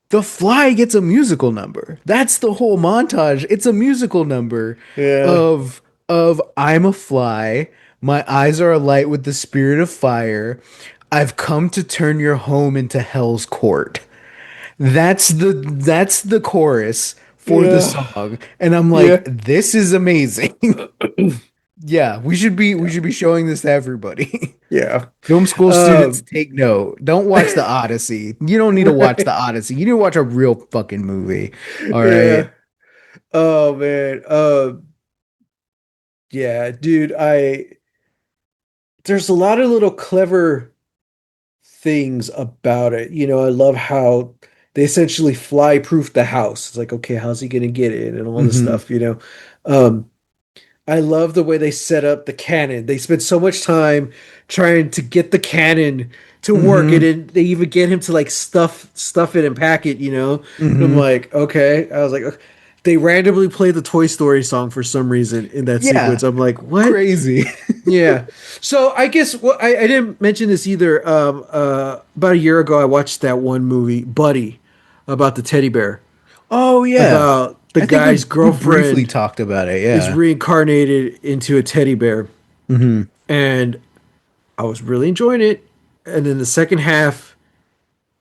the Fly gets a musical number. That's the whole montage. It's a musical number Yeah. of I'm a fly. My eyes are alight with the spirit of fire. I've come to turn your home into hell's court. That's the chorus for the Yeah. song. And I'm like, Yeah. this is amazing. Yeah, we should be showing this to everybody. Yeah. Film school students Um, take note. Don't watch the Odyssey. You don't need to watch the right. Odyssey. You need to watch a real fucking movie. All right. Yeah. Oh man. Yeah, dude, there's a lot of little clever things about it. I love how they essentially fly proof the house. It's like, okay, how's he gonna get in and all this Mm-hmm. stuff. Um, I love the way they set up the cannon. They spend so much time trying to get the cannon to work, and Mm-hmm. then they even get him to like stuff it and pack it. And I'm Mm-hmm. like, okay. I was like, okay. They randomly play the Toy Story song for some reason in that sequence. Yeah. I'm like, what? Crazy. Yeah. So I guess I didn't mention this either. About a year ago, I watched that one movie, Buddy, about the teddy bear, Oh yeah. about the I think guy's we briefly girlfriend talked about it. is Yeah. reincarnated into a teddy bear, Mm-hmm. and I was really enjoying it, and then the second half,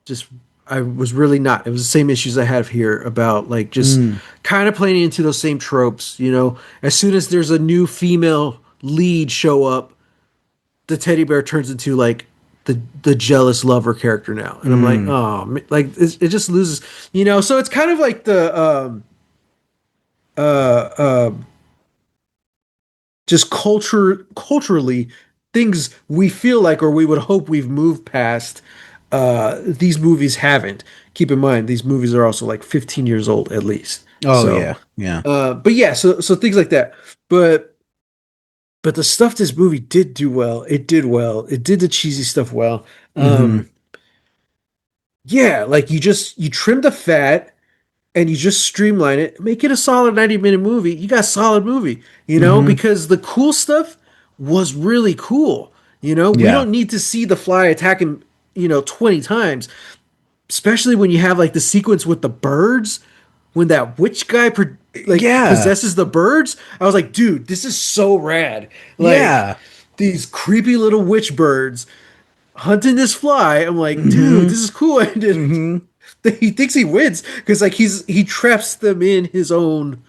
just I was really not. It was the same issues I have here about like just Mm. kind of playing into those same tropes. You know, as soon as there's a new female lead show up, the teddy bear turns into like the jealous lover character now, and I'm like, Mm. oh, like it just loses. You know, so it's kind of like the uh just culturally things we feel like or we would hope we've moved past. These movies haven't. Keep in mind these movies are also like 15 years old at least. Oh So yeah, yeah. but yeah, so things like that. But but the stuff this movie did do well, it did well. It did the cheesy stuff well. Mm-hmm. um yeah, like you trim the fat and you just streamline it, make it a solid 90-minute movie. You got a solid movie, you know, Mm-hmm. because the cool stuff was really cool. You know, we Yeah. don't need to see the fly attacking, 20 times, especially when you have like the sequence with the birds when that witch guy like Yeah. possesses the birds. I was like, dude, this is so rad. Like Yeah. these creepy little witch birds hunting this fly. I'm like, dude, Mm-hmm. this is cool. And then Mm-hmm. he thinks he wins because like he traps them in his own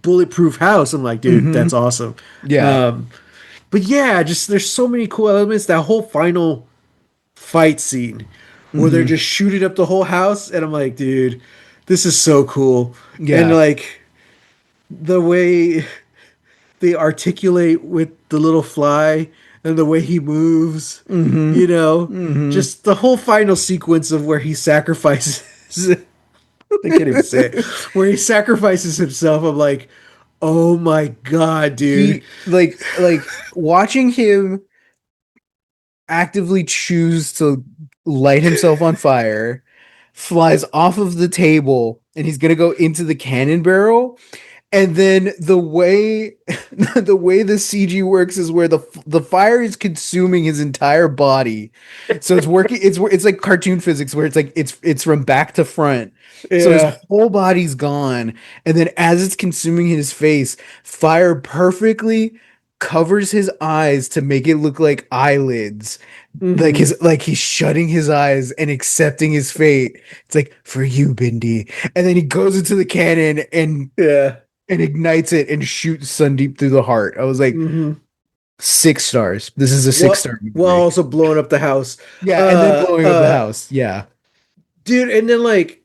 bulletproof house. I'm like, dude, Mm-hmm. that's awesome. Yeah. Um, but yeah, just there's so many cool elements. That whole final fight scene where they're Mm-hmm. just shooting up the whole house, and I'm like, dude, this is so cool. And Yeah. like the way they articulate with the little fly and the way he moves, Mm-hmm. you know, Mm-hmm. just the whole final sequence of where he sacrifices. I can't even say it. Where he sacrifices himself. I'm like, oh my god, dude. He like watching him actively choose to light himself on fire, flies off of the table, and he's gonna go into the cannon barrel. And then the way the way the CG works is where the fire is consuming his entire body. So it's working it's like cartoon physics where it's like it's from back to front. So his Yeah. whole body's gone and then as it's consuming his face, fire perfectly covers his eyes to make it look like eyelids. Hmm. Like he's shutting his eyes and accepting his fate. It's like for you, Bindi. And then he goes into the cannon Yeah. and ignites it and shoots Sundeep through the heart. I was like, Hmm. 6 stars. This is a six Well, star while movie. also blowing up the house. Yeah, and then Uh, blowing up the uh, house. Yeah. dude, and then like,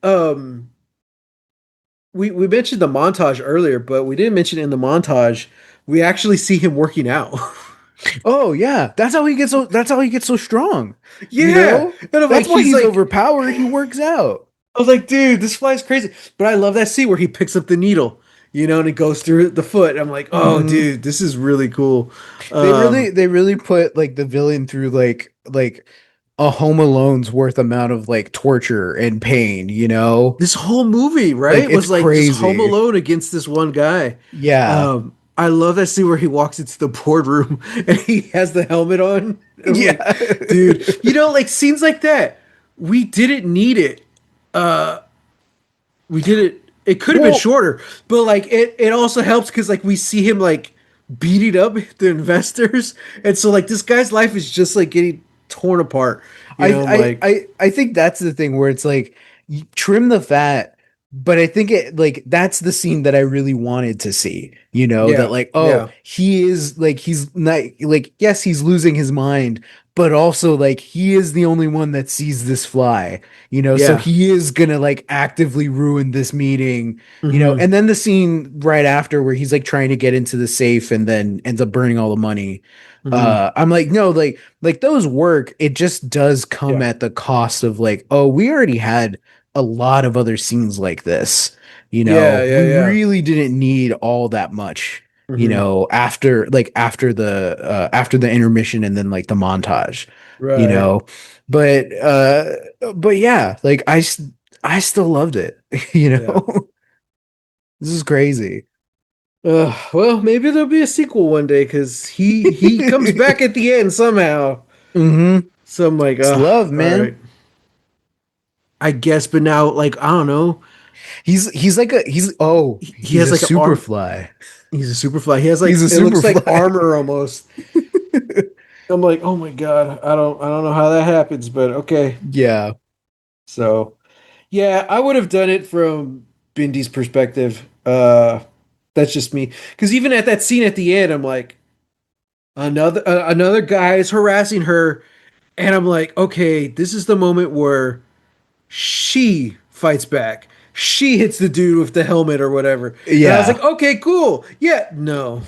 we mentioned the montage earlier, but we didn't mention in the montage we actually see him working out. Oh yeah. That's how he gets so strong. You Yeah, know? and I'm like, That's why he's he's like, overpowered. He works out. I was like, dude, this fly's crazy. But I love that scene where he picks up the needle, and it goes through the foot. I'm like, oh, Hmm. dude, this is really cool. Um, They really put like the villain through like a Home Alone's worth amount of like torture and pain, you know? this whole movie, Like right, it's was like just Home crazy. Alone against this one guy. Yeah. I love that scene where he walks into the boardroom and he has the helmet on. I'm like, Yeah. dude, like scenes like that, we didn't need it. Uh, we did it. It could have been Well, shorter, but like it also helps because like we see him like beating up the investors, and so like this guy's life is just like getting torn apart. I'm like, I think that's the thing where it's like you trim the fat, but I think it like that's the scene that I really wanted to see. You know, that yeah, like, oh, yeah, he is like he's not like yes, he's losing his mind, but also like he is the only one that sees this fly, you know, so yeah. he is gonna like actively ruin this meeting, you know, Hmm. and then the scene right after where he's like trying to get into the safe and then ends up burning all the money. Hmm. I'm like, no, like those work. It just does come Yeah, at the cost of like, oh, we already had a lot of other scenes like this. You yeah, know, yeah, we yeah. really didn't need all that much, you Hmm. know, after the intermission and then like the montage, you Right. know. But yeah, like I still loved it, you Yeah. know. This is crazy. Well, maybe there'll be a sequel one day because he comes back at the end somehow. Mm-hmm. So I'm like, It's love, all right, man. I guess. But now, like, I don't know. He's like a He he's has a like an arm. superfly. He's a super fly. He has He's like a it looks like superfly. armor almost. I'm like, oh my God, I don't know how that happens, but okay. Yeah. So yeah, I would have done it from Bindi's perspective. That's just me. Because even at that scene at the end, I'm like, another guy is harassing her, and I'm like, okay, this is the moment where she fights back. She hits the dude with the helmet or whatever. And I was Yeah. like, okay, cool. Yeah, no.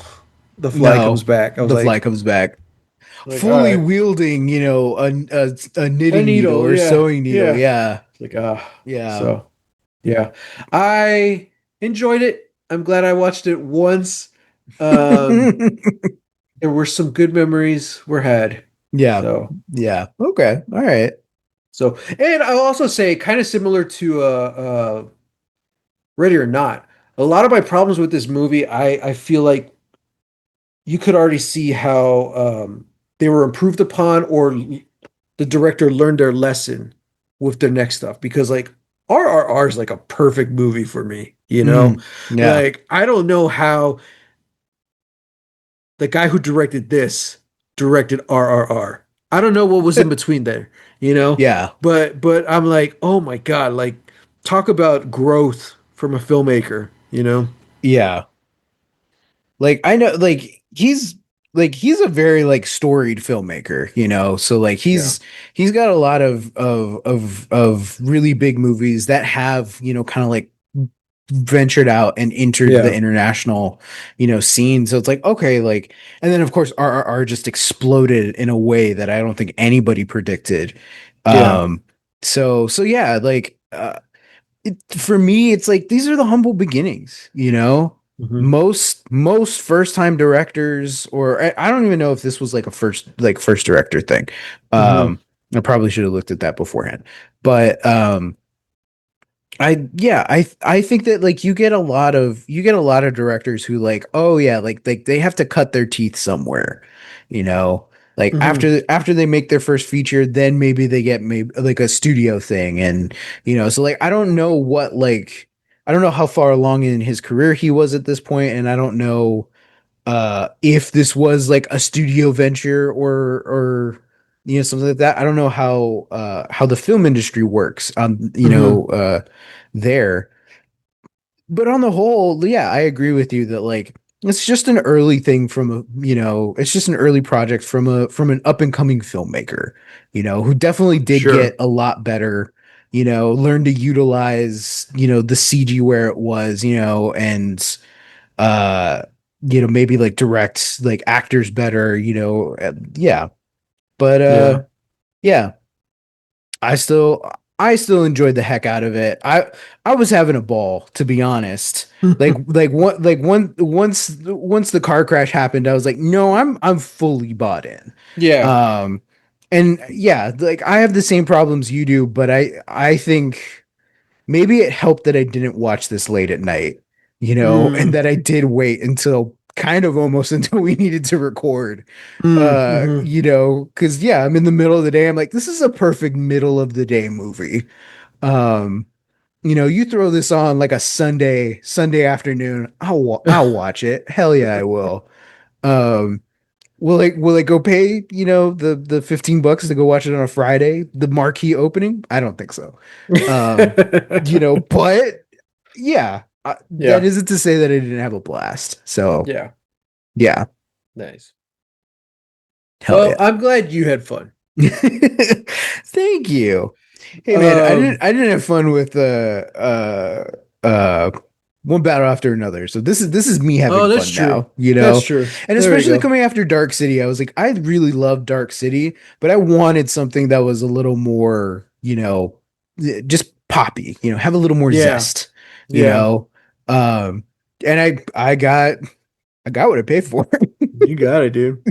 The fly comes No, back. I was the fly like, comes back. all Fully right. wielding, a A knitting needle needle, or yeah, sewing needle. yeah. Yeah. Like, Yeah. so yeah. I enjoyed it. I'm glad I watched it once. Um, there were some good memories were had. Yeah. So Yeah. Okay. All right. and I'll also say kind of similar to Ready or Not. A lot of my problems with this movie, I feel like you could already see how they were improved upon, or the director learned their lesson with their next stuff. Because like RRR is like a perfect movie for me, you know? Yeah. Like I don't know how the guy who directed this directed RRR. I don't know what was in between there, you know? Yeah. But I'm like, oh my God, like talk about growth from a filmmaker, you know? Yeah. Like I know he's a very like storied filmmaker, So like Yeah. he's got a lot of really big movies that have, kind of like ventured out and entered the Yeah. international, scene. So it's like, okay, like, and then of course RRR just exploded in a way that I don't think anybody predicted. Yeah. Um, so yeah, like, for me, it's like these are the humble beginnings. Hmm. Most first time directors, or I don't even know if this was like a first director thing. Hmm. Um, I probably should have looked at that beforehand, but I think that like you get a lot of directors who like, oh yeah, like they have to cut their teeth somewhere, you know. Like Hmm. after they make their first feature, then maybe they get maybe like a studio thing, and so like I don't know how far along in his career he was at this point, and I don't know if this was like a studio venture or something like that. I don't know how the film industry works Hmm. there. But on the whole, yeah, I agree with you that like it's just an early thing it's just an early project from an up and coming filmmaker, who definitely did get Sure. a lot better, learn to utilize, the CG where it was, and uh maybe like direct like actors better, yeah. But Yeah. yeah, I still enjoyed the heck out of it. I was having a ball, to be honest. Once the car crash happened, I was like, no, I'm fully bought in. Yeah. Um and yeah, like I have the same problems you do, but I think maybe it helped that I didn't watch this late at night, and Mm. that I did wait until kind of almost until we needed to record. Mm. Hmm. Because yeah, I'm in the middle of the day. I'm like, this is a perfect middle of the day movie. Um, you throw this on like a Sunday afternoon, I'll watch it. Hell yeah, I will. Um, will I go pay, the $15 to go watch it on a Friday, the marquee opening? I don't think so. Um, but yeah, that Yeah. isn't to say that I didn't have a blast. So Yeah. yeah, Nice. hell Well, yeah. I'm glad you had fun. Thank you. Hey man, I didn't Um, I didn't have fun with uh one battle after another. So this is me having oh, that's fun true. now, That's true. And There you especially go. coming after Dark City, I was like, I really love Dark City, but I wanted something that was a little more, just poppy, have a little more Yeah. zest, you Yeah. know. Um and I got what I paid for. You got it, dude.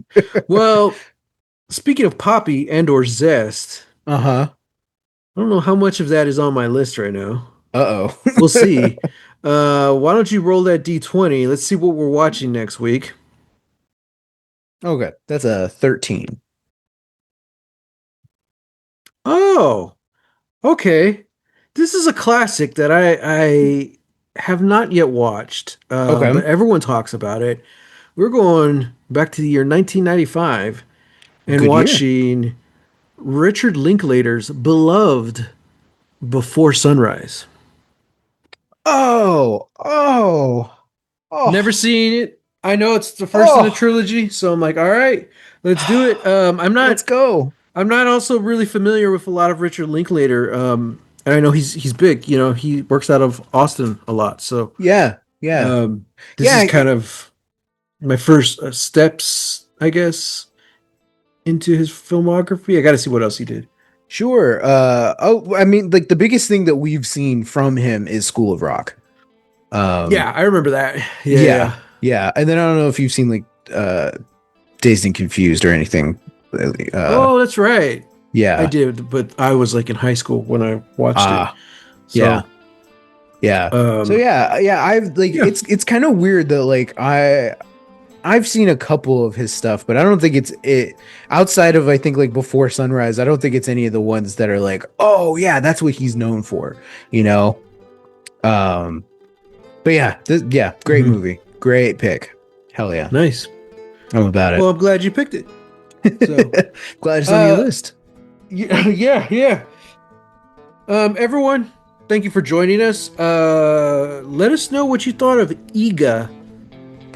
Well, speaking of Poppy and or Zest, Uh-huh. I don't know how much of that is on my list right now. Uh-oh. We'll see. Why don't you roll that D20? Let's see what we're watching next week. Okay, that's a 13. Oh, okay. This is a classic that I have not yet watched, Okay. but everyone talks about it. We're going back to the year 1995, and Good year. watching Richard Linklater's beloved Before Sunrise. Oh, Never oh, seen it. I know it's the first in a oh. trilogy, so I'm like, all right, let's do it. Let's go. I'm not also really familiar with a lot of Richard Linklater. And I know he's big. You know, he works out of Austin a lot. So Yeah, yeah, this is yeah. kind of my first steps, I guess, into his filmography. I got to see what else he did. Sure. I mean, like the biggest thing that we've seen from him is School of Rock. Um, Yeah, I remember that. Yeah, yeah, yeah. yeah. And then I don't know if you've seen like Dazed and Confused or anything. Uh, Oh, that's right. I yeah. did, but I was like in high school when I watched it. Ah, yeah, So, yeah. So um, yeah. I've like yeah. it's kind of weird that like I've seen a couple of his stuff, but I don't think it's it outside of I think like Before Sunrise. I don't think it's any of the ones that are like, oh yeah, that's what he's known for, you know. Um, but yeah, yeah, great Mhm. movie, great pick. Hell yeah, Nice. I'm about Well, it. I'm glad you picked it. So, Glad it's on your uh, list. yeah, yeah, yeah. Everyone, thank you for joining us. Let us know what you thought of Eega.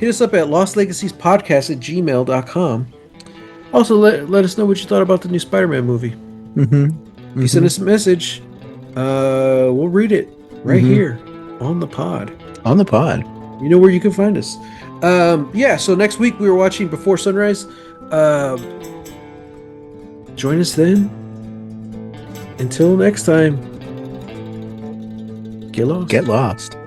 Hit us up at lostlegaciespodcast@gmail.com. Also, let us know what you thought about the new Spider-Man movie. Mm-hmm. If you send Mm-hmm. us a message, we'll read it right Mm-hmm. here on the pod. On the pod. You know where you can find us. Yeah, so next week we were watching Before Sunrise. Join us then. Until next time, get lost. Get lost.